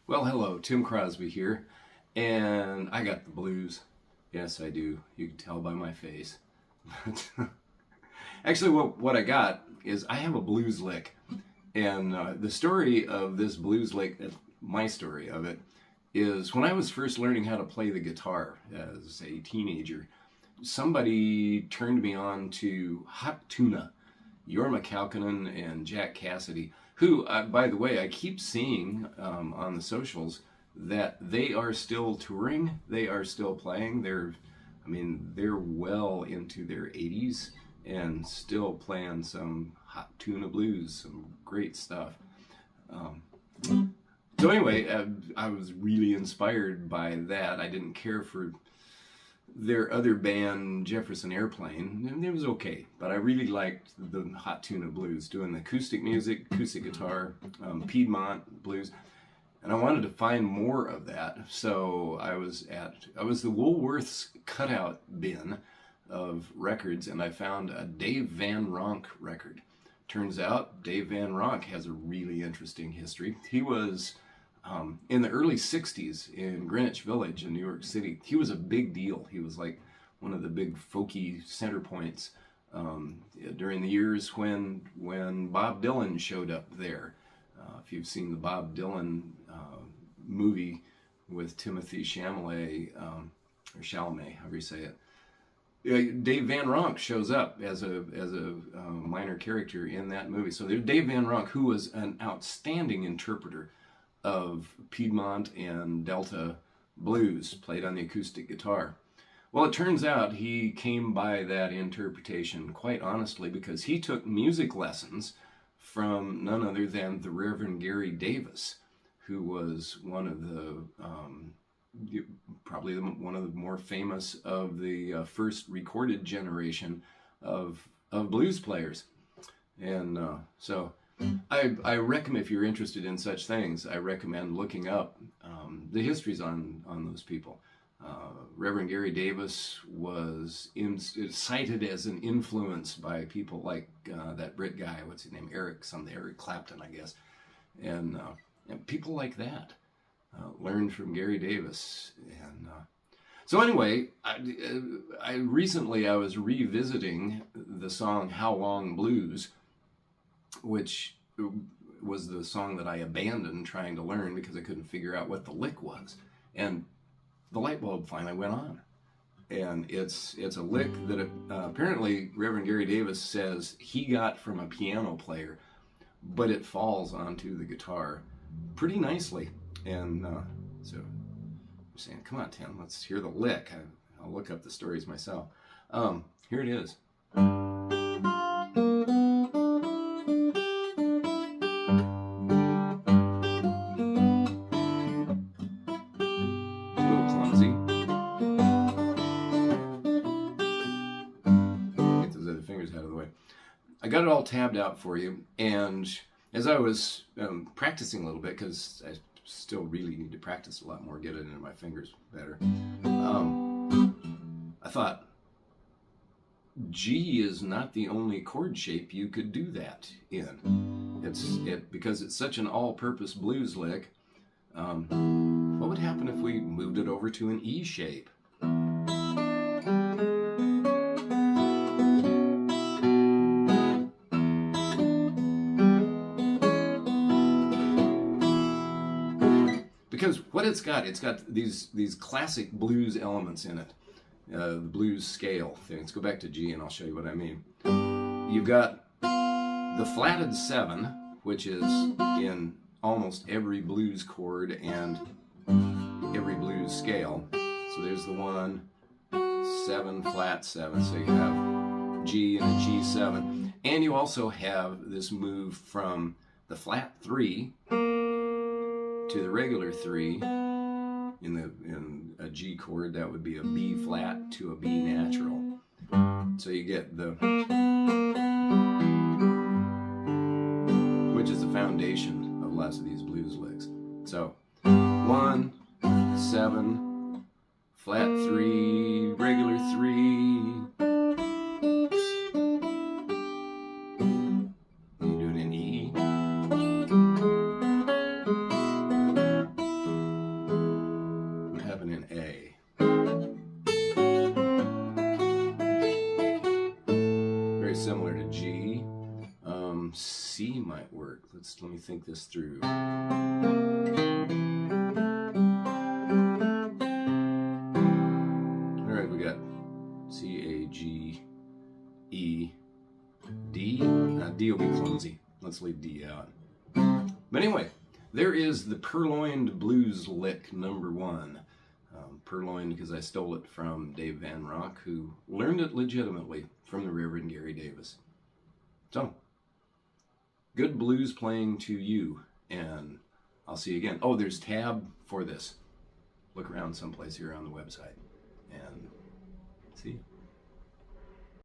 Well, hello, Tim Crosby here, and I got the blues. Yes, I do. You can tell by my face. Actually, what I got is I have a blues lick, and the story of this blues lick, my story of it, is when I was first learning how to play the guitar as a teenager, somebody turned me on to Hot Tuna, Jorma Kaukonen and Jack Cassidy, who, by the way, I keep seeing on the socials that they are still touring, they are still playing. They're well into their 80s and still playing some Hot Tuna blues, some great stuff. So anyway, I was really inspired by that. I didn't care for their other band, Jefferson Airplane, and it was okay, but I really liked the Hot Tuna blues, doing the acoustic music, acoustic guitar, Piedmont blues, and I wanted to find more of that. So I was the Woolworth's cutout bin of records, and I found a Dave Van Ronk record. Turns out Dave Van Ronk has a really interesting history. He was in the early 60s in Greenwich Village in New York City. He was a big deal. He was like one of the big folky center points during the years when Bob Dylan showed up there. If you've seen the Bob Dylan movie with Timothy Chalamet, or Chalamet, however you say it, Dave Van Ronk shows up as a minor character in that movie. So there's Dave Van Ronk, who was an outstanding interpreter of Piedmont and Delta blues, played on the acoustic guitar. Well, it turns out he came by that interpretation quite honestly because he took music lessons from none other than the Reverend Gary Davis, who was one of the probably one of the more famous of the first recorded generation of blues players. And so I recommend, if you're interested in such things, I recommend looking up the histories on those people. Reverend Gary Davis was cited as an influence by people like that Brit guy, what's his name, Eric Clapton, I guess, and people like that learned from Gary Davis. And so anyway, I recently was revisiting the song "How Long Blues," which was the song that I abandoned trying to learn because I couldn't figure out what the lick was. And the light bulb finally went on. And it's a lick that apparently Reverend Gary Davis says he got from a piano player, but it falls onto the guitar pretty nicely. And so I'm saying, come on, Tim, let's hear the lick. I'll look up the stories myself. Here it is. I got it all tabbed out for you, and as I was practicing a little bit, because I still really need to practice a lot more, get it into my fingers better, I thought, G is not the only chord shape you could do that in. Because it's such an all-purpose blues lick. What would happen if we moved it over to an E shape? Because what it's got these classic blues elements in it, the blues scale thing. Let's go back to G and I'll show you what I mean. You've got the flatted 7, which is in almost every blues chord and every blues scale. So there's the 1, 7, flat 7. So you have G and a G7. And you also have this move from the flat 3 to the regular 3 in a G chord. That would be a B flat to a B natural. So you get which is the foundation of lots of these blues licks. So 1, 7, flat 3, regular 3. C might work. Let me think this through. All right, we got C, A, G, E, D. D will be clumsy. Let's leave D out. But anyway, there is the Purloined Blues Lick #1. Purloined because I stole it from Dave Van Rock, who learned it legitimately from the Reverend Gary Davis. So, good blues playing to you, and I'll see you again. Oh, there's tab for this. Look around someplace here on the website, and see you.